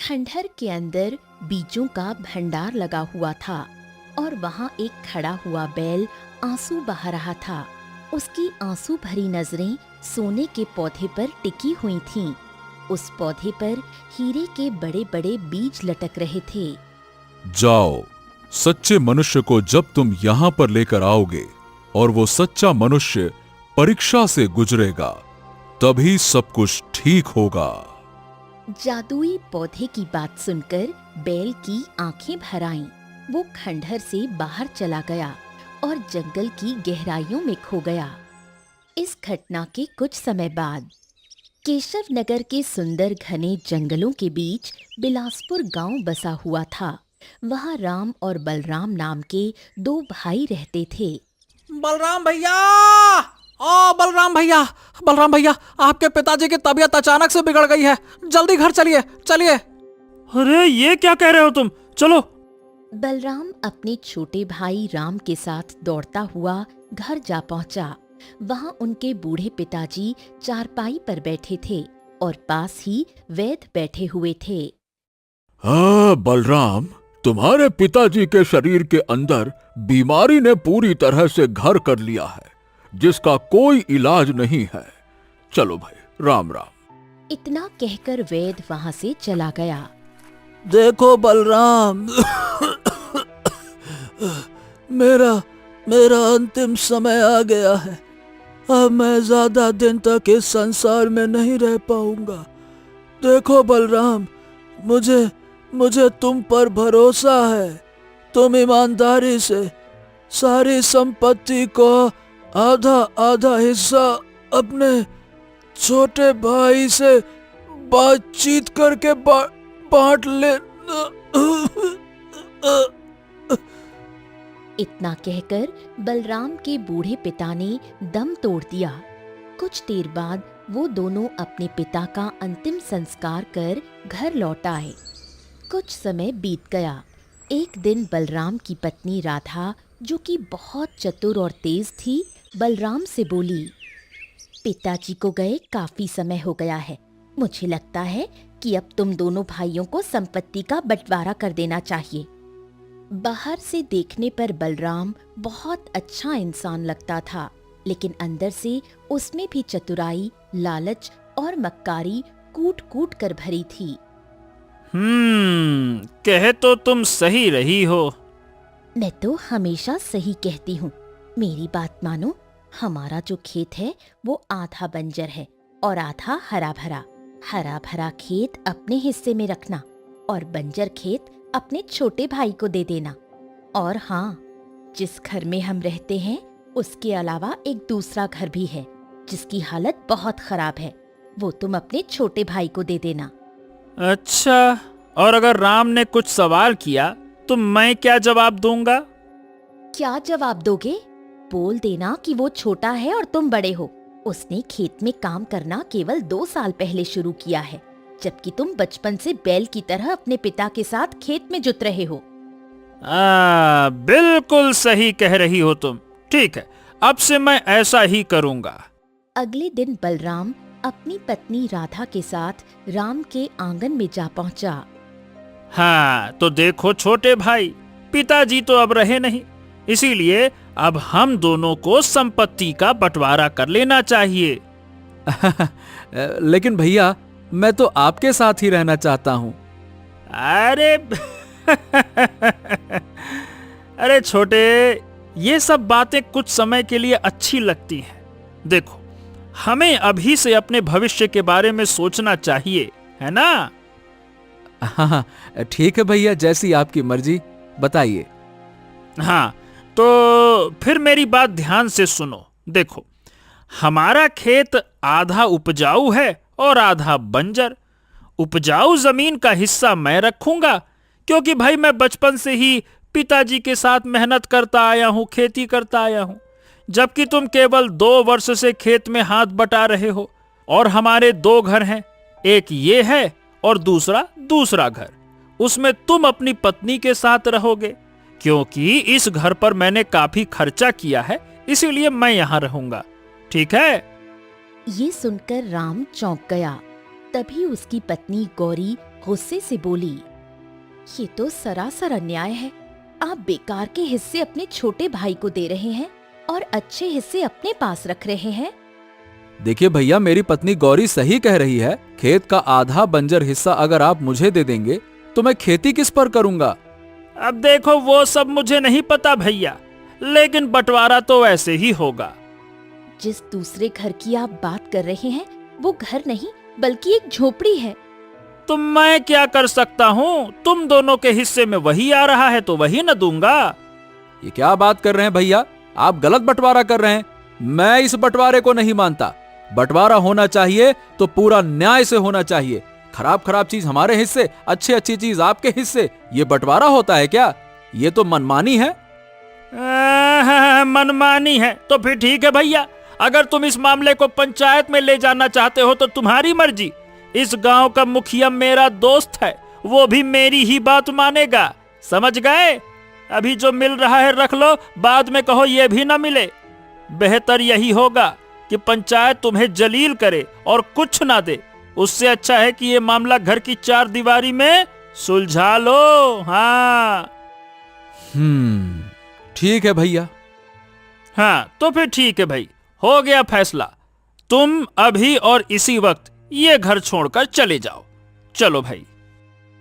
खंडहर के अंदर बीजों का भंडार लगा हुआ था और वहाँ एक खड़ा हुआ बैल आंसू बहा रहा था। उसकी आंसू भरी नजरें सोने के पौधे पर टिकी हुई थीं। उस पौधे पर हीरे के बड़े बड़े बीज लटक रहे थे। जाओ, सच्चे मनुष्य को जब तुम यहाँ पर लेकर आओगे और वो सच्चा मनुष्य परीक्षा से गुजरेगा, तभी सब कुछ ठीक होगा। जादुई पौधे की बात सुनकर बैल की आंखें भर आईं। वो खंडहर से बाहर चला गया और जंगल की गहराइयों में खो गया। इस घटना के कुछ समय बाद केशव नगर के सुंदर घने जंगलों के बीच बिलासपुर गांव बसा हुआ था। वहाँ राम और बलराम नाम के दो भाई रहते थे। बलराम भैया, ओ बलराम भैया, बलराम भैया, आपके पिताजी की तबीयत अचानक से बिगड़ गई है। जल्दी घर चलिए, चलिए। अरे ये क्या कह रहे हो तुम? चलो। बलराम अपने छोटे भाई राम के साथ दौड़ता हुआ घर जा पहुंचा। वहां उनके बूढ़े पिताजी चारपाई पर बैठे थे और पास ही वैद्य बैठे हुए थे। हाँ बलराम, तुम्हारे पिताजी के शरीर के अंदर बीमारी ने पूरी तरह से घर कर लिया है, जिसका कोई इलाज नहीं है। चलो भाई, राम राम। इतना कहकर वैद्य वहां से चला गया। देखो बलराम, मेरा अंतिम समय आ गया है। अब मैं ज्यादा दिन तक इस संसार में नहीं रह पाऊंगा। देखो बलराम, मुझे तुम पर भरोसा है। तुम ईमानदारी से सारी संपत्ति को आधा आधा हिस्सा अपने छोटे भाई से बातचीत करके बांट ले। इतना कहकर बलराम के बूढ़े पिता ने दम तोड़ दिया। कुछ देर बाद वो दोनों अपने पिता का अंतिम संस्कार कर घर लौट आए। कुछ समय बीत गया। एक दिन बलराम की पत्नी राधा, जो कि बहुत चतुर और तेज थी, बलराम से बोली, पिताजी को गए काफी समय हो गया है। मुझे लगता है कि अब तुम दोनों भाइयों को संपत्ति का बंटवारा कर देना चाहिए। बाहर से देखने पर बलराम बहुत अच्छा इंसान लगता था, लेकिन अंदर से उसमें भी चतुराई, लालच और मक्कारी कूट कूट कर भरी थी। कहे तो तुम सही रही हो। मैं तो हमेशा सही कहती हूँ। मेरी बात मानो। हमारा जो खेत है वो आधा बंजर है और आधा हरा भरा। हरा भरा खेत अपने हिस्से में रखना और बंजर खेत अपने छोटे भाई को दे देना। और हाँ, जिस घर में हम रहते हैं उसके अलावा एक दूसरा घर भी है जिसकी हालत बहुत खराब है। वो तुम अपने छोटे भाई को दे देना। अच्छा, और अगर राम ने कुछ सवाल किया तो मैं क्या जवाब दूंगा? क्या जवाब दोगे? बोल देना कि वो छोटा है और तुम बड़े हो। उसने खेत में काम करना केवल 2 साल पहले शुरू किया है, जबकि तुम बचपन से बैल की तरह अपने पिता के साथ खेत में जुत रहे हो। बिल्कुल सही कह रही हो तुम। ठीक है, अब से मैं ऐसा ही करूंगा। अगले दिन बलराम अपनी पत्नी राधा के साथ राम के आंगन में जा पहुंचा। हाँ, तो देखो छोटे भाई, पिताजी तो अब रहे नहीं, इसीलिए अब हम दोनों को संपत्ति का बंटवारा कर लेना चाहिए। लेकिन भैया, मैं तो आपके साथ ही रहना चाहता हूँ। अरे अरे छोटे, ये सब बातें कुछ समय के लिए अच्छी लगती हैं। देखो, हमें अभी से अपने भविष्य के बारे में सोचना चाहिए, है ना? हाँ, ठीक है भैया, जैसी आपकी मर्जी, बताइए। हाँ, तो फिर मेरी बात ध्यान से सुनो। देखो, हमारा खेत आधा उपजाऊ है और आधा बंजर। उपजाऊ जमीन का हिस्सा मैं रखूंगा, क्योंकि भाई मैं बचपन से ही पिताजी के साथ मेहनत करता आया हूं, खेती करता आया हूं, जबकि तुम केवल 2 वर्ष से खेत में हाथ बटा रहे हो। और हमारे 2 घर हैं, एक ये है और दूसरा घर। उसमें तुम अपनी पत्नी के साथ रहोगे, क्योंकि इस घर पर मैंने काफी खर्चा किया है, इसीलिए मैं यहाँ रहूंगा। ठीक है? ये सुनकर राम चौंक गया। तभी उसकी पत्नी गौरी गुस्से से बोली, ये तो सरासर अन्याय है। आप बेकार के हिस्से अपने छोटे भाई को दे रहे हैं और अच्छे हिस्से अपने पास रख रहे हैं। देखिए भैया, मेरी पत्नी गौरी सही कह रही है। खेत का आधा बंजर हिस्सा अगर आप मुझे दे देंगे तो मैं खेती किस पर करूंगा? अब देखो, वो सब मुझे नहीं पता भैया, लेकिन बंटवारा तो वैसे ही होगा। जिस दूसरे घर की आप बात कर रहे हैं वो घर नहीं बल्कि एक झोपड़ी है। तो मैं क्या कर सकता हूँ? तुम दोनों के हिस्से में वही आ रहा है तो वही न दूंगा। ये क्या बात कर रहे हैं भैया? आप गलत बंटवारा कर रहे हैं। मैं इस बंटवारे को नहीं मानता। बंटवारा होना चाहिए तो पूरा न्याय से होना चाहिए। खराब खराब चीज हमारे हिस्से, अच्छी अच्छी चीज आपके हिस्से, ये बंटवारा होता है क्या? ये तो मनमानी है। मनमानी है तो फिर ठीक है भैया, अगर तुम इस मामले को पंचायत में ले जाना चाहते हो तो तुम्हारी मर्जी। इस गांव का मुखिया मेरा दोस्त है, वो भी मेरी ही बात मानेगा। समझ गए? अभी जो मिल रहा है रख लो, बाद में कहो ये भी ना मिले। बेहतर यही होगा कि पंचायत तुम्हें जलील करे और कुछ ना दे। उससे अच्छा है कि ये मामला घर की चार दीवारी में सुलझा लो। हाँ ठीक है भैया। हाँ तो फिर ठीक है भाई, हो गया फैसला। तुम अभी और इसी वक्त ये घर छोड़कर चले जाओ। चलो भाई।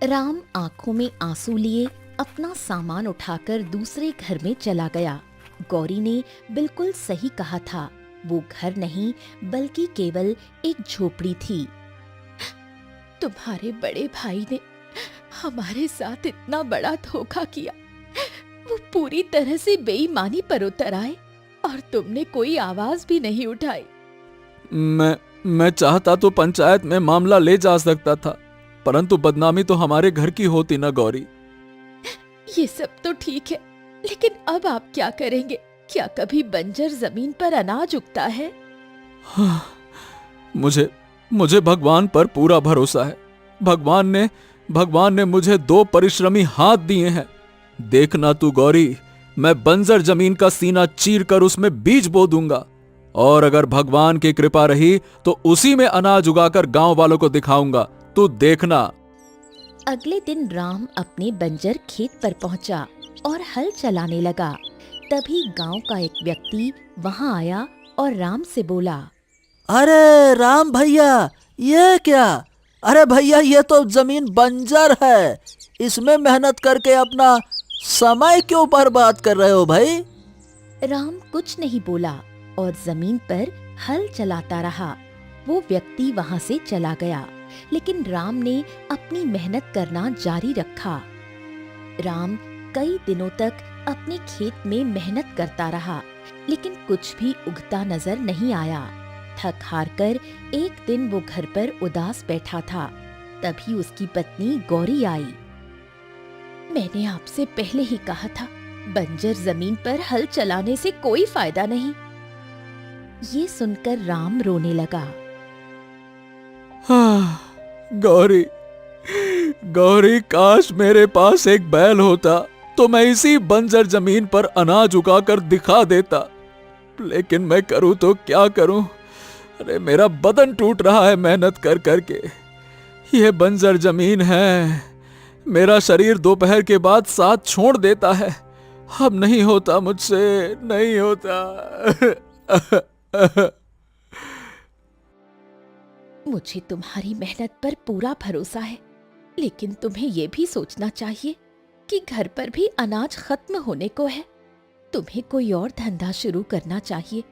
राम आंखों में आंसू लिए अपना सामान उठाकर दूसरे घर में चला गया। गौरी ने बिल्कुल सही कहा था, वो घर नहीं बल्कि केवल एक झोपड़ी थी। तुम्हारे बड़े भाई ने हमारे साथ इतना बड़ा धोखा किया। वो पूरी तरह से बेईमानी पर उतर आए और तुमने कोई आवाज भी नहीं उठाई। मैं चाहता तो पंचायत में मामला ले जा सकता था, परंतु बदनामी तो हमारे घर की होती ना गौरी। ये सब तो ठीक है, लेकिन अब आप क्या करेंगे? क्या कभी बंजर जमीन पर अनाज उगता है? मुझे भगवान पर पूरा भरोसा है। भगवान ने मुझे 2 परिश्रमी हाथ दिए हैं। देखना तू गौरी, मैं बंजर जमीन का सीना चीर कर उसमें बीज बो दूंगा, और अगर भगवान की कृपा रही तो उसी में अनाज उगाकर गांव वालों को दिखाऊंगा। तू देखना। अगले दिन राम अपने बंजर खेत पर पहुंचा और हल चलाने लगा। तभी गांव का एक व्यक्ति वहां आया और राम से बोला, अरे राम भैया, ये क्या? अरे भैया, ये तो जमीन बंजर है, इसमें मेहनत करके अपना समय क्यों बर्बाद कर रहे हो भाई? राम कुछ नहीं बोला और जमीन पर हल चलाता रहा। वो व्यक्ति वहां से चला गया, लेकिन राम ने अपनी मेहनत करना जारी रखा। राम कई दिनों तक अपने खेत में मेहनत करता रहा, लेकिन कुछ भी उगता नजर नहीं आया। थक हार कर एक दिन वो घर पर उदास बैठा था। तभी उसकी पत्नी गौरी आई। मैंने आपसे पहले ही कहा था, बंजर जमीन पर हल चलाने से कोई फायदा नहीं। ये सुनकर राम रोने लगा। गौरी, काश मेरे पास एक बैल होता तो मैं इसी बंजर जमीन पर अनाज उगाकर दिखा देता, लेकिन मैं करूं तो क्या करूं? अरे मेरा बदन टूट रहा है मेहनत कर करके। यह बंजर जमीन है, मेरा शरीर दोपहर के बाद साथ छोड़ देता है। अब नहीं होता मुझसे, नहीं होता। मुझे तुम्हारी मेहनत पर पूरा भरोसा है, लेकिन तुम्हें ये भी सोचना चाहिए कि घर पर भी अनाज खत्म होने को है। तुम्हें कोई और धंधा शुरू करना चाहिए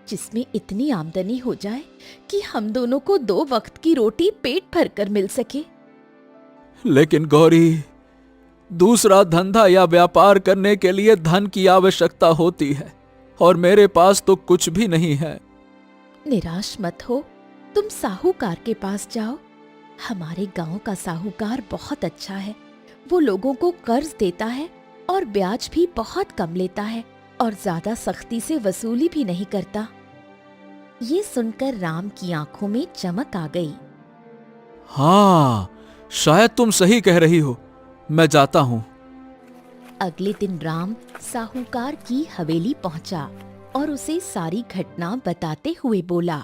जिसमें इतनी आमदनी हो जाए कि हम दोनों को 2 वक्त की रोटी पेट भरकर मिल सके। लेकिन गौरी, दूसरा धंधा या व्यापार करने के लिए धन की आवश्यकता होती है, और मेरे पास तो कुछ भी नहीं है। निराश मत हो, तुम साहूकार के पास जाओ। हमारे गांव का साहूकार बहुत अच्छा है। वो लोगों को कर्ज देता है और ब्याज भी बहुत कम लेता है और ज्यादा सख्ती से वसूली भी नहीं करता। ये सुनकर राम की आंखों में चमक आ गई। हाँ, शायद तुम सही कह रही हो, मैं जाता हूं। अगले दिन राम साहूकार की हवेली पहुंचा और उसे सारी घटना बताते हुए बोला,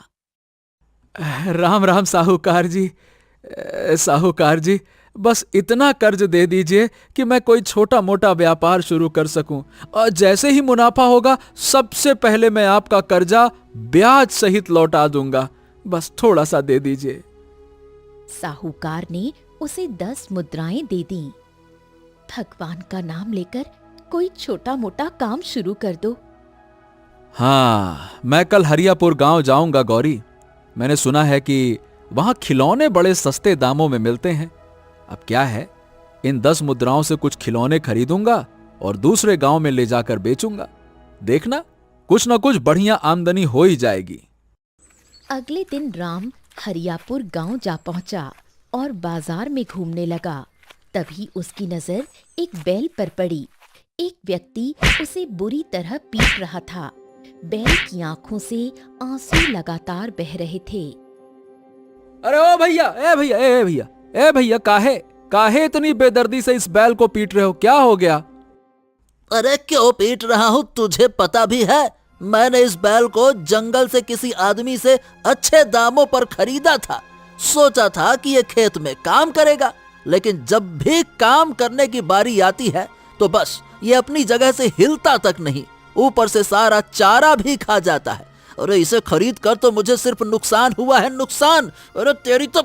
राम राम साहूकार जी, साहूकार जी, बस इतना कर्ज दे दीजिए कि मैं कोई छोटा मोटा व्यापार शुरू कर सकूं, और जैसे ही मुनाफा होगा सबसे पहले मैं आपका कर्जा ब्याज सहित लौटा दूंगा। बस थोड़ा सा दे दीजिए। साहूकार ने उसे 10 मुद्राएं दे दी। भगवान का नाम लेकर कोई छोटा मोटा काम शुरू कर दो। हाँ, मैं कल हरियापुर गांव जाऊंगा गौरी। मैंने सुना है कि वहां खिलौने बड़े सस्ते दामों में मिलते हैं। अब क्या है, इन 10 मुद्राओं से कुछ खिलौने खरीदूंगा और दूसरे गांव में ले जाकर बेचूंगा। देखना, कुछ न कुछ बढ़िया आमदनी हो ही जाएगी। अगले दिन राम हरियापुर गांव जा पहुंचा और बाजार में घूमने लगा। तभी उसकी नजर एक बैल पर पड़ी। एक व्यक्ति उसे बुरी तरह पीट रहा था। बैल की आंखों से आंसू लगातार बह रहे थे। अरे ओ भैया, ए भैया, ए भैया, ए भैया, काहे इतनी बेदर्दी से इस बैल को पीट रहे हो? क्या हो गया? अरे क्यों पीट रहा हूँ, तुझे पता भी है? मैंने इस बैल को जंगल से किसी आदमी से अच्छे दामों पर खरीदा था। सोचा था कि ये खेत में काम करेगा, लेकिन जब भी काम करने की बारी आती है तो बस ये अपनी जगह से हिलता तक नहीं, ऊपर से सारा चारा भी खा जाता है। अरे इसे खरीद कर तो मुझे सिर्फ नुकसान हुआ है, नुकसान। अरे तेरी तो,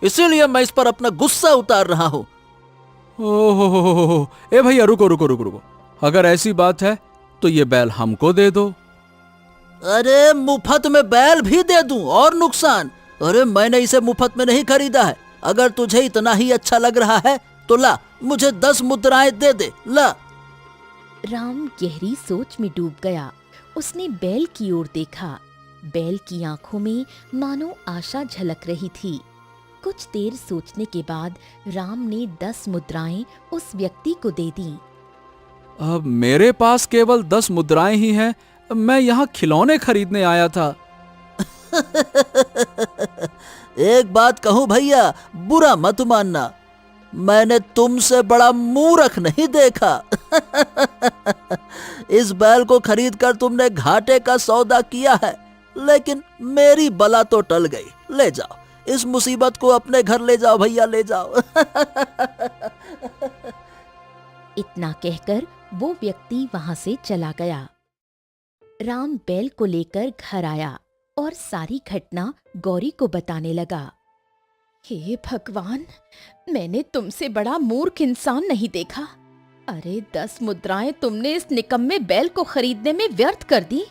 इसीलिए मैं इस पर अपना गुस्सा उतार रहा हूँ। ओहो, ए भैया, रुको रुको रुको रुको। अगर ऐसी बात है तो ये बैल हमको दे दो। अरे मुफ्त में बैल भी दे दूं और नुकसान? अरे मैंने इसे मुफ्त में नहीं खरीदा है। अगर तुझे इतना ही अच्छा लग रहा है तो ला, मुझे 10 मुद्राएं दे दे, ला। राम गहरी सोच में डूब गया। उसने बैल की ओर देखा। बैल की आंखों में मानो आशा झलक रही थी। कुछ देर सोचने के बाद राम ने 10 मुद्राएं उस व्यक्ति को दे दी। अब मेरे पास केवल 10 मुद्राएं ही हैं। मैं यहाँ खिलौने खरीदने आया था। एक बात कहूं भैया, बुरा मत मानना, मैंने तुमसे बड़ा मूर्ख नहीं देखा। इस बैल को खरीदकर तुमने घाटे का सौदा किया है, लेकिन मेरी बला तो टल गई। ले जाओ, इस मुसीबत को अपने घर ले जाओ भैया, ले जाओ। इतना कहकर वो व्यक्ति वहां से चला गया। राम बैल को लेकर घर आया और सारी घटना गौरी को बताने लगा। हे भगवान, मैंने तुमसे बड़ा मूर्ख इंसान नहीं देखा। अरे 10 मुद्राएं तुमने इस निकम्मे बैल को खरीदने में व्यर्थ कर दी।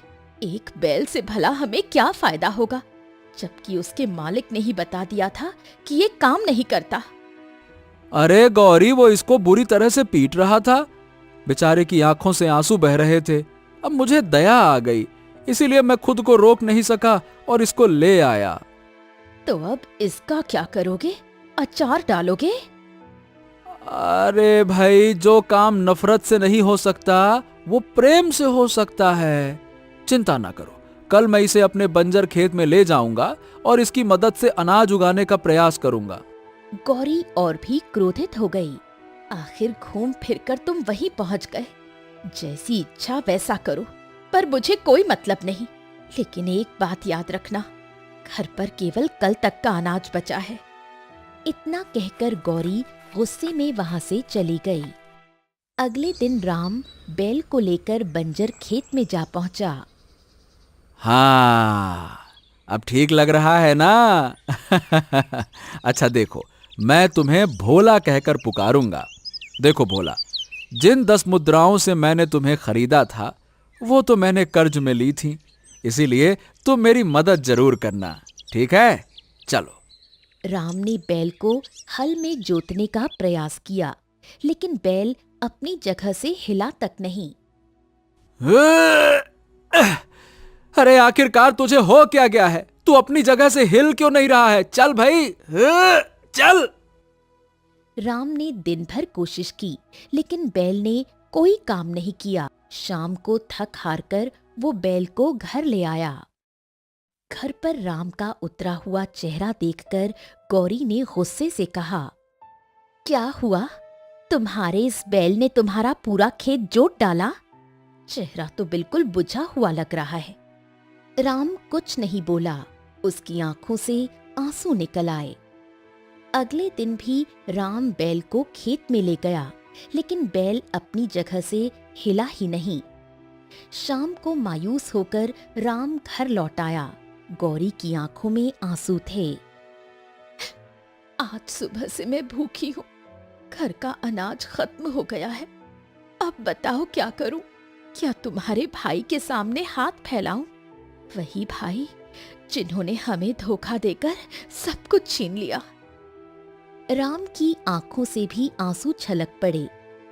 एक बैल से भला हमें क्या फायदा होगा, जबकि उसके मालिक ने ही बता दिया था कि ये काम नहीं करता। अरे गौरी, वो इसको बुरी तरह से पीट रहा था। बेचारे की आंखों से आंसू बह रहे थे। अब मुझे दया आ गई, इसीलिए मैं खुद को रोक नहीं सका और इसको ले आया। तो अब इसका क्या करोगे? अचार डालोगे? अरे भाई, जो काम नफरत से नहीं हो सकता वो प्रेम से हो सकता है। चिंता ना करो, कल मैं इसे अपने बंजर खेत में ले जाऊंगा और इसकी मदद से अनाज उगाने का प्रयास करूंगा। गौरी और भी क्रोधित हो गई। आखिर घूम फिरकर तुम वहीं पहुंच गए। जैसी इच्छा वैसा करो, पर मुझे कोई मतलब नहीं। लेकिन एक बात याद रखना, घर पर केवल कल तक का अनाज बचा है। इतना कहकर गौरी गुस्से में वहां से चली गई। अगले दिन राम बैल को लेकर बंजर खेत में जा पहुंचा। हाँ, अब ठीक लग रहा है ना? अच्छा देखो, मैं तुम्हें भोला कहकर पुकारूंगा। देखो भोला, जिन 10 मुद्राओं से मैंने तुम्हें खरीदा था वो तो मैंने कर्ज में ली थी, इसीलिए तुम मेरी मदद जरूर करना, ठीक है? चलो। राम ने बैल को हल में जोतने का प्रयास किया, लेकिन बैल अपनी जगह से हिला तक नहीं। अरे आखिरकार तुझे हो क्या गया है? तू अपनी जगह से हिल क्यों नहीं रहा है? चल भाई, चल। राम ने दिन भर कोशिश की, लेकिन बैल ने कोई काम नहीं किया। शाम को थक हार कर वो बैल को घर ले आया। घर पर राम का उतरा हुआ चेहरा देखकर गौरी ने गुस्से से कहा, क्या हुआ? तुम्हारे इस बैल ने तुम्हारा पूरा खेत जोत डाला? चेहरा तो बिल्कुल बुझा हुआ लग रहा है। राम कुछ नहीं बोला। उसकी आंखों से आंसू निकल आए। अगले दिन भी राम बैल को खेत में ले गया, लेकिन बैल अपनी जगह से हिला ही नहीं। शाम को मायूस होकर राम घर लौट आया। गौरी की आंखों में आंसू थे। आज सुबह से मैं भूखी हूँ, घर का अनाज खत्म हो गया है। अब बताओ क्या करूं? क्या तुम्हारे भाई के सामने हाथ फैलाऊं? वही भाई जिन्होंने हमें धोखा देकर सब कुछ छीन लिया। राम की आंखों से भी आंसू छलक पड़े।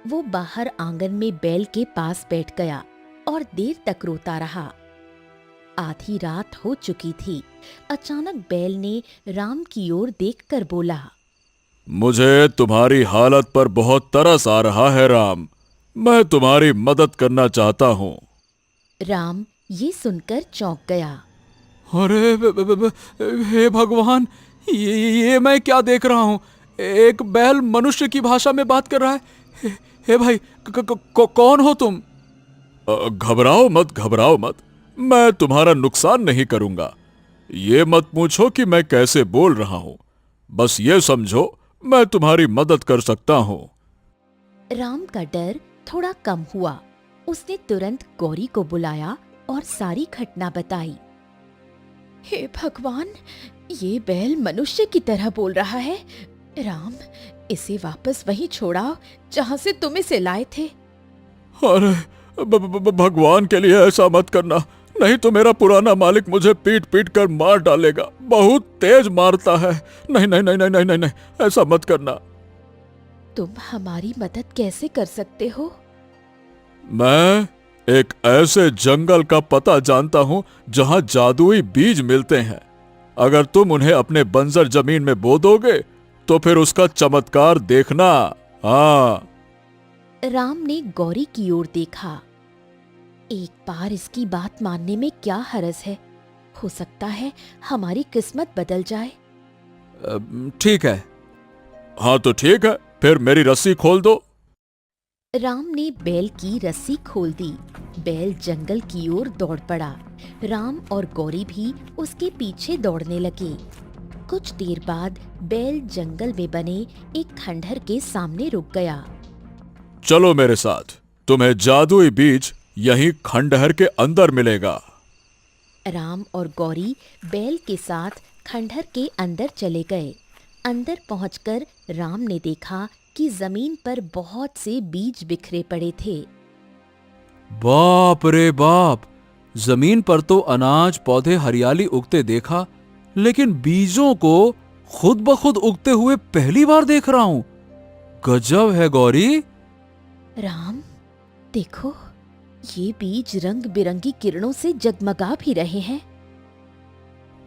वो बाहर आंगन में बैल के पास बैठ गया और देर तक रोता रहा। आधी रात हो चुकी थी। अचानक बैल ने राम की ओर देखकर बोला, मुझे तुम्हारी हालत पर बहुत तरस आ रहा है राम। मैं तुम्हारी मदद करना चाहता हूँ। राम ये सुनकर चौंक गया। अरे हे भगवान, ये मैं क्या देख रहा हूँ? एक बैल मनुष्य की भाषा में बात कर रहा है। हे भाई, कौन हो तुम? घबराओ मत, घबराओ मत। मैं तुम्हारा नुकसान नहीं करूंगा। ये मत पूछो कि मैं कैसे बोल रहा हूं। बस ये समझो मैं तुम्हारी मदद कर सकता हूं। राम का डर थोड़ा कम हुआ। उसने तुरंत गौरी को बुलाया और सारी घटना बताई। हे भगवान, ये बैल मनुष्य की तरह बोल रहा है। राम, इसे वापस वहीं छोड़ाओ जहां से तुम इसे लाए थे। अरे भगवान के लिए ऐसा मत करना, नहीं तो मेरा पुराना मालिक मुझे पीट पीट कर मार डालेगा। बहुत तेज मारता है। नहीं नहीं नहीं नहीं नहीं नहीं, नहीं, ऐसा मत करना। तुम हमारी मदद कैसे कर सकते हो? मैं एक ऐसे जंगल का पता जानता हूं जहां जादुई बीज मिलते हैं। अगर तुम उन्हें अपने बंजर जमीन में बो दोगे तो फिर उसका चमत्कार देखना। हाँ। राम ने गौरी की ओर देखा। एक बार इसकी बात मानने में क्या हर्ज है? हो सकता है हमारी किस्मत बदल जाए। ठीक है। हाँ तो ठीक है, फिर मेरी रस्सी खोल दो। राम ने बैल की रस्सी खोल दी। बैल जंगल की ओर दौड़ पड़ा। राम और गौरी भी उसके पीछे दौड़ने लगे। कुछ देर बाद बैल जंगल में बने एक खंडहर के सामने रुक गया। चलो मेरे साथ, तुम्हें जादुई बीज यहीं खंडहर के अंदर मिलेगा। राम और गौरी बैल के साथ खंडहर के अंदर चले गए। अंदर पहुंचकर राम ने देखा कि जमीन पर बहुत से बीज बिखरे पड़े थे। बाप रे बाप, जमीन पर तो अनाज पौधे हरियाली उगते देखा, लेकिन बीजों को खुद ब खुद उगते हुए पहली बार देख रहा हूं। गजब है गौरी। राम, देखो, ये बीज रंग बिरंगी किरणों से जगमगा भी रहे हैं।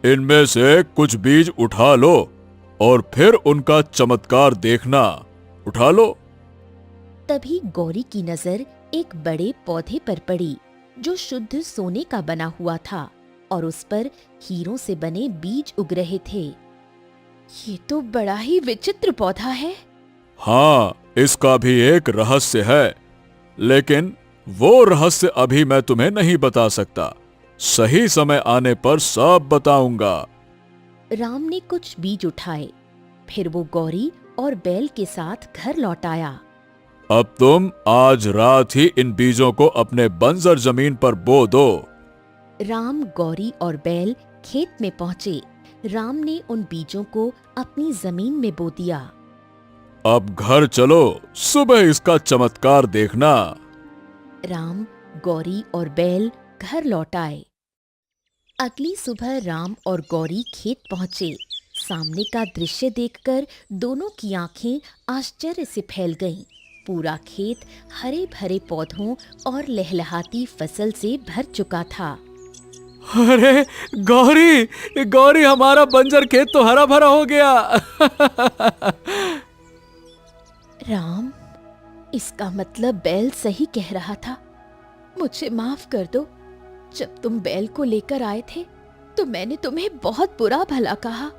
इनमें से कुछ बीज उठा लो और फिर उनका चमत्कार देखना। उठा लो। तभी गौरी की नजर एक बड़े पौधे पर पड़ी जो शुद्ध सोने का बना हुआ था और उस पर हीरों से बने बीज उग रहे थे। ये तो बड़ा ही विचित्र पौधा है। हाँ, इसका भी एक रहस्य है, लेकिन वो रहस्य अभी मैं तुम्हें नहीं बता सकता। सही समय आने पर सब बताऊंगा। राम ने कुछ बीज उठाए। फिर वो गौरी और बैल के साथ घर लौट आया। अब तुम आज रात ही इन बीजों को अपने बंजर जमीन पर बो दो। राम, गौरी और बैल खेत में पहुंचे। राम ने उन बीजों को अपनी जमीन में बो दिया। अब घर चलो, सुबह इसका चमत्कार देखना। राम, गौरी और बैल घर लौट आए। अगली सुबह राम और गौरी खेत पहुंचे। सामने का दृश्य देखकर दोनों की आंखें आश्चर्य से फैल गईं। पूरा खेत हरे भरे पौधों और लहलहाती फसल से भर चुका था। अरे गौरी, गौरी, हमारा बंजर खेत तो हरा भरा हो गया। राम, इसका मतलब बैल सही कह रहा था। मुझे माफ कर दो। जब तुम बैल को लेकर आए थे तो मैंने तुम्हें बहुत बुरा भला कहा।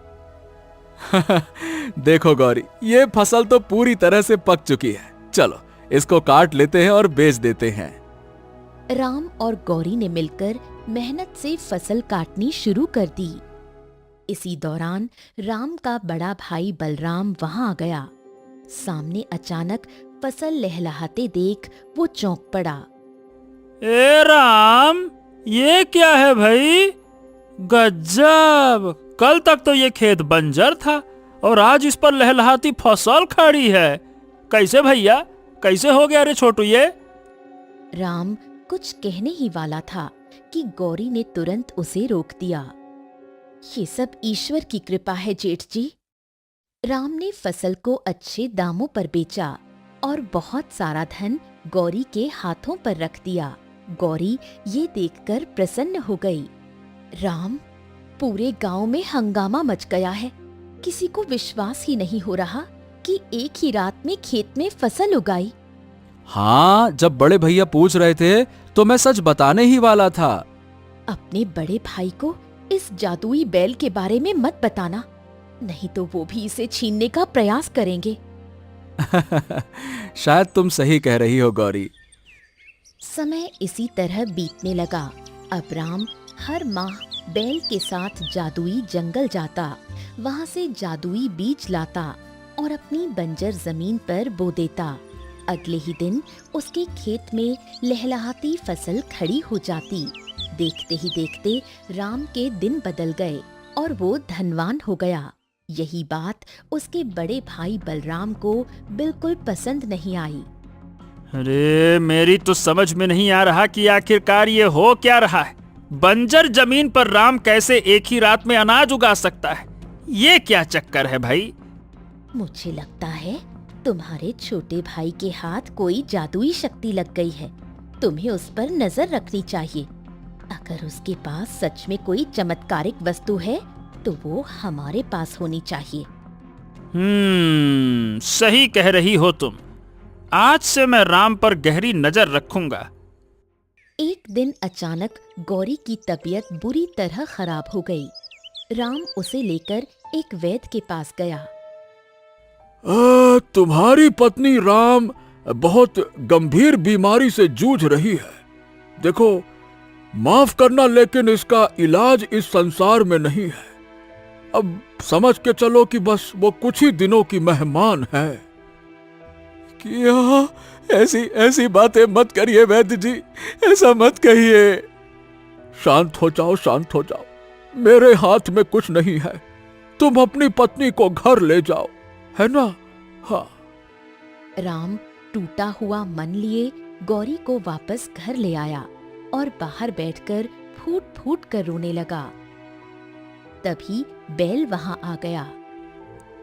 देखो गौरी, ये फसल तो पूरी तरह से पक चुकी है। चलो इसको काट लेते हैं और बेच देते हैं। राम और गौरी ने मिलकर मेहनत से फसल काटनी शुरू कर दी। इसी दौरान राम का बड़ा भाई बलराम वहां आ गया। सामने अचानक फसल लहलहाते देख वो चौंक पड़ा। ए राम, ये क्या है भाई? गजब! कल तक तो ये खेत बंजर था और आज इस पर लहलहाती फसल खड़ी है। कैसे भैया, कैसे हो गया रे छोटू ये? राम कुछ कहने ही वाला था कि गौरी ने तुरंत उसे रोक दिया। ये सब ईश्वर की कृपा है जेठ जी। राम ने फसल को अच्छे दामों पर बेचा और बहुत सारा धन गौरी के हाथों पर रख दिया। गौरी ये देखकर प्रसन्न हो गई। राम, पूरे गांव में हंगामा मच गया है। किसी को विश्वास ही नहीं हो रहा कि एक ही रात में खेत में फसल उगाई। हाँ, जब बड़े भैया पूछ रहे थे तो मैं सच बताने ही वाला था। अपने बड़े भाई को इस जादुई बैल के बारे में मत बताना, नहीं तो वो भी इसे छीनने का प्रयास करेंगे। शायद तुम सही कह रही हो गौरी। समय इसी तरह बीतने लगा। अब राम हर माह बैल के साथ जादुई जंगल जाता, वहां से जादुई बीज लाता और अपनी बंजर जमीन पर बो देता। अगले ही दिन उसके खेत में लहलहाती फसल खड़ी हो जाती। देखते ही देखते राम के दिन बदल गए और वो धनवान हो गया। यही बात उसके बड़े भाई बलराम को बिल्कुल पसंद नहीं आई। अरे, मेरी तो समझ में नहीं आ रहा कि आखिरकार ये हो क्या रहा है। बंजर जमीन पर राम कैसे एक ही रात में अनाज उगा सकता है? ये क्या चक्कर है भाई? मुझे लगता है तुम्हारे छोटे भाई के हाथ कोई जादुई शक्ति लग गई है। तुम्हें उस पर नजर रखनी चाहिए। अगर उसके पास सच में कोई चमत्कारिक वस्तु है तो वो हमारे पास होनी चाहिए। सही कह रही हो तुम। आज से मैं राम पर गहरी नजर रखूंगा। एक दिन अचानक गौरी की तबीयत बुरी तरह खराब हो गई। राम उसे लेकर एक वैद्य के पास गया। तुम्हारी पत्नी राम बहुत गंभीर बीमारी से जूझ रही है। देखो, माफ करना, लेकिन इसका इलाज इस संसार में नहीं है। अब समझ के चलो कि बस वो कुछ ही दिनों की मेहमान है। क्या? ऐसी बातें मत करिए वैद्य जी, ऐसा मत कहिए। शांत हो जाओ, शांत हो जाओ। मेरे हाथ में कुछ नहीं है। तुम अपनी पत्नी को घर ले जाओ, है ना? हाँ। राम टूटा हुआ मन लिए गौरी को वापस घर ले आया और बाहर बैठकर फूट फूट कर रोने लगा। तभी बैल वहां आ गया।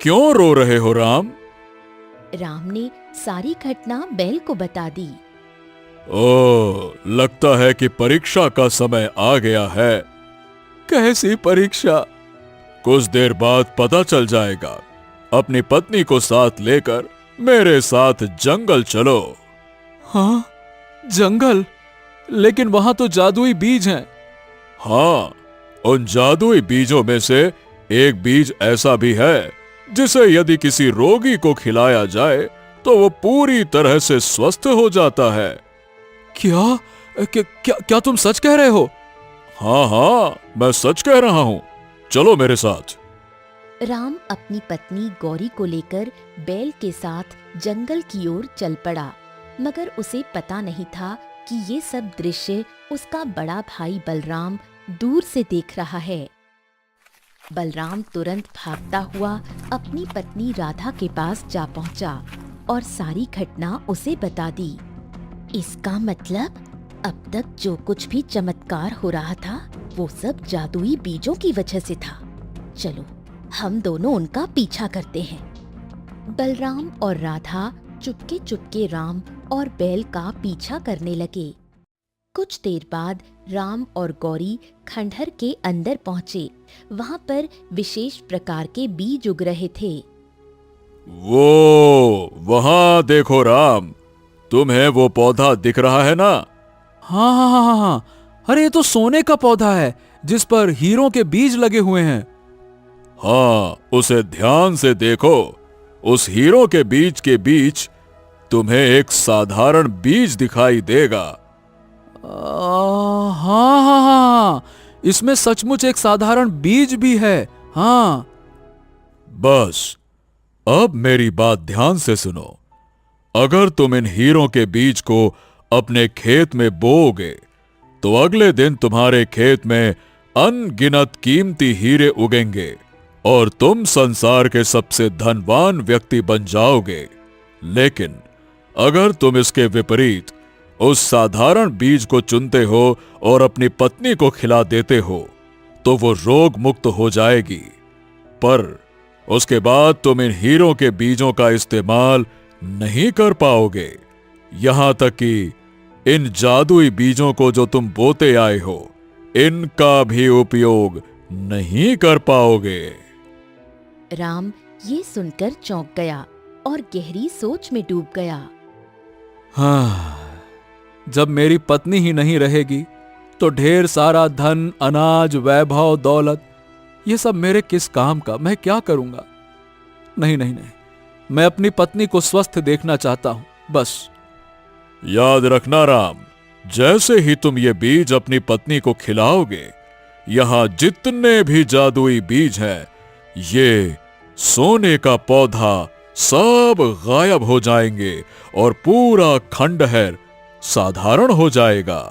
क्यों रो रहे हो राम? राम ने सारी घटना बैल को बता दी। ओह, लगता है कि परीक्षा का समय आ गया है। कैसी परीक्षा? कुछ देर बाद पता चल जाएगा। अपनी पत्नी को साथ लेकर मेरे साथ जंगल चलो। हाँ, जंगल? लेकिन वहां तो जादुई बीज हैं। हाँ, उन जादुई बीजों में से एक बीज ऐसा भी है जिसे यदि किसी रोगी को खिलाया जाए तो वो पूरी तरह से स्वस्थ हो जाता है। क्या तुम सच कह रहे हो? हाँ, मैं सच कह रहा हूँ। चलो मेरे साथ। राम अपनी पत्नी गौरी को लेकर बैल के साथ जंगल की ओर चल पड़ा, मगर उसे पता नहीं था कि ये सब दृश्य उसका बड़ा भाई बलराम दूर से देख रहा है। बलराम तुरंत भागता हुआ अपनी पत्नी राधा के पास जा पहुंचा और सारी घटना उसे बता दी। इसका मतलब अब तक जो कुछ भी चमत्कार हो रहा था वो सब जादुई बीजों की वजह से था। चलो, हम दोनों उनका पीछा करते हैं। बलराम और राधा चुपके चुपके राम और बैल का पीछा करने लगे। कुछ देर बाद राम और गौरी खंडहर के अंदर पहुंचे। वहां पर विशेष प्रकार के बीज उग रहे थे। वो वहां देखो राम, तुम्हें वो पौधा दिख रहा है ना? हाँ। अरे, ये तो सोने का पौधा है जिस पर हीरों के बीज लगे हुए हैं। हाँ, उसे ध्यान से देखो। उस हीरो के बीच तुम्हें एक साधारण बीज दिखाई देगा। हाँ, इसमें सचमुच एक साधारण बीज भी है। हाँ। बस अब मेरी बात ध्यान से सुनो। अगर तुम इन हीरों के बीज को अपने खेत में बोओगे तो अगले दिन तुम्हारे खेत में अनगिनत कीमती हीरे उगेंगे और तुम संसार के सबसे धनवान व्यक्ति बन जाओगे। लेकिन अगर तुम इसके विपरीत उस साधारण बीज को चुनते हो और अपनी पत्नी को खिला देते हो तो वो रोग मुक्त हो जाएगी, पर उसके बाद तुम इन हीरों के बीजों का इस्तेमाल नहीं कर पाओगे। यहां तक कि इन जादुई बीजों को जो तुम बोते आए हो, इनका भी उपयोग नहीं कर पाओगे। राम ये सुनकर चौंक गया और गहरी सोच में डूब गया। हाँ, जब मेरी पत्नी ही नहीं रहेगी तो ढेर सारा धन, अनाज, वैभव, दौलत, ये सब मेरे किस काम का? मैं क्या करूंगा? नहीं नहीं नहीं, मैं अपनी पत्नी को स्वस्थ देखना चाहता हूं, बस। याद रखना राम, जैसे ही तुम ये बीज अपनी पत्नी को खिलाओगे, यहां जितने भी जादुई बीज हैं, ये सोने का पौधा सब गायब हो जाएंगे और पूरा खंडहर साधारण हो जाएगा।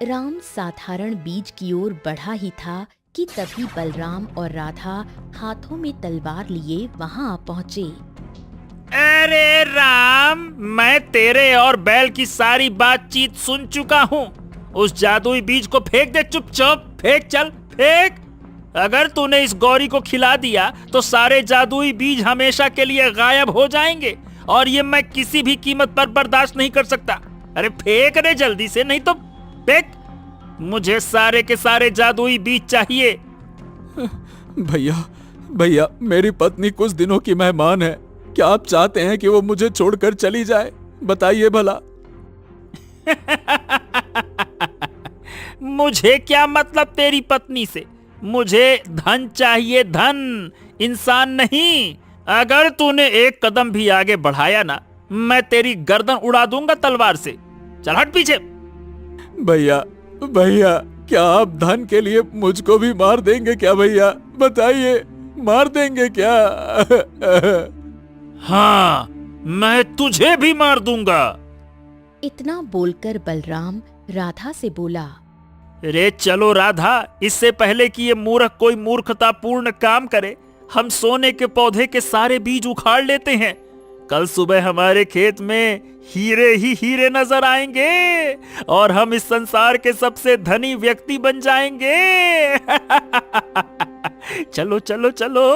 राम साधारण बीज की ओर बढ़ा ही था कि तभी बलराम और राधा हाथों में तलवार लिए वहां आ पहुंचे। अरे राम, मैं तेरे और बैल की सारी बातचीत सुन चुका हूँ। उस जादुई बीज को फेंक दे, चुपचाप फेंक, चल फेंक। अगर तूने इस गौरी को खिला दिया तो सारे जादुई बीज हमेशा के लिए गायब हो जाएंगे और ये मैं किसी भी कीमत पर बर्दाश्त नहीं कर सकता। अरे फेंक रे जल्दी से, नहीं तो फेंक। मुझे सारे के सारे जादुई बीज चाहिए। भैया भैया, मेरी पत्नी कुछ दिनों की मेहमान है। क्या आप चाहते हैं कि वो मुझे छोड़कर चली जाए? बताइए भला। मुझे क्या मतलब तेरी पत्नी से? मुझे धन चाहिए, धन, इंसान नहीं। अगर तूने एक कदम भी आगे बढ़ाया ना, मैं तेरी गर्दन उड़ा दूंगा तलवार से। चल हट पीछे। भैया भैया, क्या आप धन के लिए मुझको भी मार देंगे क्या भैया? बताइए, मार देंगे क्या? हाँ, मैं तुझे भी मार दूंगा। इतना बोलकर बलराम राधा से बोला। रे चलो राधा, इससे पहले कि ये मूर्ख कोई मूर्खतापूर्ण काम करे, हम सोने के पौधे के सारे बीज उखाड़ लेते हैं। कल सुबह हमारे खेत में हीरे ही हीरे नजर आएंगे और हम इस संसार के सबसे धनी व्यक्ति बन जाएंगे। चलो चलो चलो।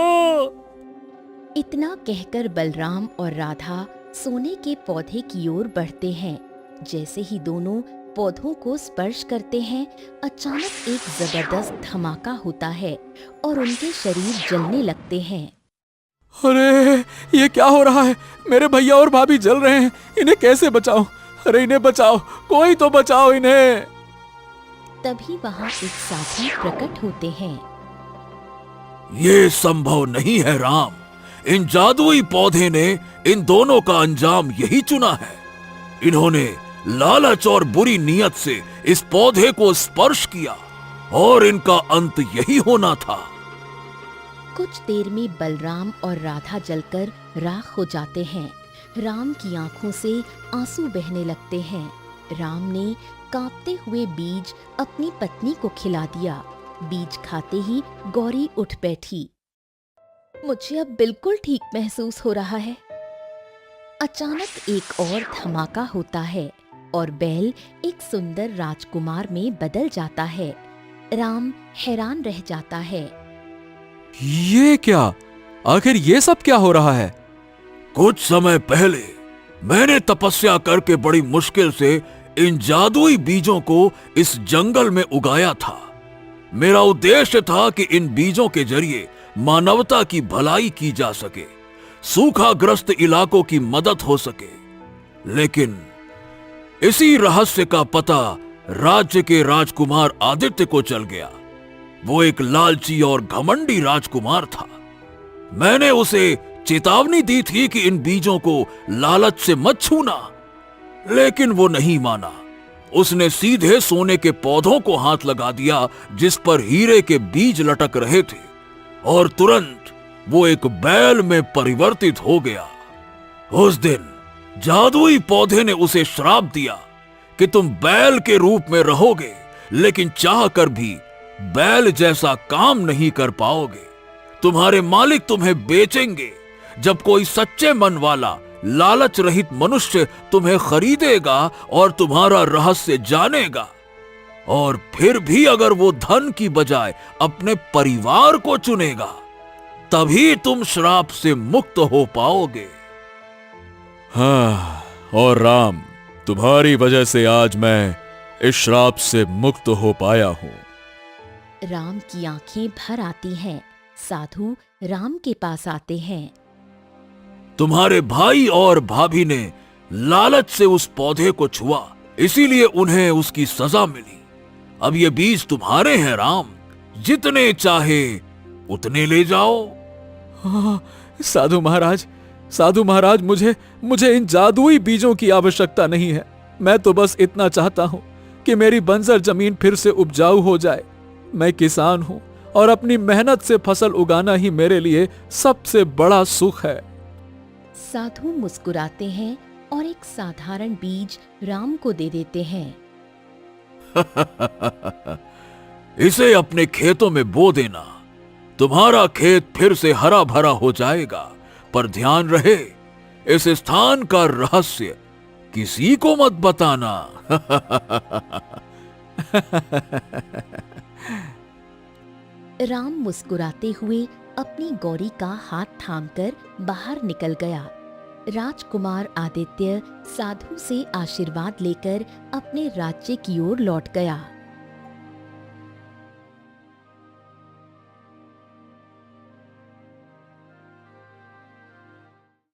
इतना कहकर बलराम और राधा सोने के पौधे की ओर बढ़ते हैं। जैसे ही दोनों पौधों को स्पर्श करते हैं, अचानक एक जबरदस्त धमाका होता है और उनके शरीर जलने लगते हैं। अरे ये क्या हो रहा है? मेरे भैया और भाभी जल रहे हैं, इन्हें कैसे बचाऊं? अरे इन्हें बचाओ, कोई तो बचाओ इन्हें। तभी वहां एक साथी प्रकट होते हैं। ये संभव नहीं है राम, इन जादुई पौधे ने इन दोनों का अंजाम यही चुना है। इन्होंने लालच और बुरी नीयत से इस पौधे को स्पर्श किया और इनका अंत यही होना था। कुछ देर में बलराम और राधा जलकर राख हो जाते हैं। राम की आंखों से आंसू बहने लगते हैं। राम ने कांपते हुए बीज अपनी पत्नी को खिला दिया। बीज खाते ही गौरी उठ बैठी। मुझे अब बिल्कुल ठीक महसूस हो रहा है। अचानक एक और धमाका होता है और बैल एक सुंदर राजकुमार में बदल जाता है। राम हैरान रह जाता है। ये क्या? आखिर ये सब क्या हो रहा है? कुछ समय पहले मैंने तपस्या करके बड़ी मुश्किल से इन जादुई बीजों को इस जंगल में उगाया था। मेरा उद्देश्य था कि इन बीजों के जरिए मानवता की भलाई की जा सके, सूखाग्रस्त इलाकों की मदद हो सके। लेकिन इसी रहस्य का पता राज्य के राजकुमार आदित्य को चल गया। वो एक लालची और घमंडी राजकुमार था। मैंने उसे चेतावनी दी थी कि इन बीजों को लालच से मत छूना, लेकिन वो नहीं माना। उसने सीधे सोने के पौधों को हाथ लगा दिया जिस पर हीरे के बीज लटक रहे थे और तुरंत वो एक बैल में परिवर्तित हो गया। उस दिन जादुई पौधे ने उसे श्राप दिया कि तुम बैल के रूप में रहोगे, लेकिन चाहकर भी बैल जैसा काम नहीं कर पाओगे। तुम्हारे मालिक तुम्हें बेचेंगे। जब कोई सच्चे मन वाला लालच रहित मनुष्य तुम्हें खरीदेगा और तुम्हारा रहस्य जानेगा, और फिर भी अगर वो धन की बजाय अपने परिवार को चुनेगा, तभी तुम श्राप से मुक्त हो पाओगे। हाँ, और राम, तुम्हारी वजह से आज मैं इस श्राप से मुक्त हो पाया हूं। राम की आंखें भर आती हैं। साधु राम के पास आते हैं। तुम्हारे भाई और भाभी ने लालच से उस पौधे को छुआ, इसीलिए उन्हें उसकी सजा मिली। अब ये बीज तुम्हारे हैं राम, जितने चाहे उतने ले जाओ। हाँ, साधु महाराज, मुझे इन जादुई बीजों की आवश्यकता नहीं है। मैं तो बस इतना चाहता हूं कि मेरी बंजर जमीन फिर से उपजाऊ हो जाए। मैं किसान हूं और अपनी मेहनत से फसल उगाना ही मेरे लिए सबसे बड़ा सुख है। साधु मुस्कुराते हैं और एक साधारण बीज राम को दे देते हैं। इसे अपने खेतों में बो देना। तुम्हारा खेत फिर से हरा भरा हो जाएगा, पर ध्यान रहे, इस स्थान का रहस्य किसी को मत बताना। राम मुस्कुराते हुए अपनी गौरी का हाथ थामकर बाहर निकल गया। राजकुमार आदित्य साधु से आशीर्वाद लेकर अपने राज्य की ओर लौट गया।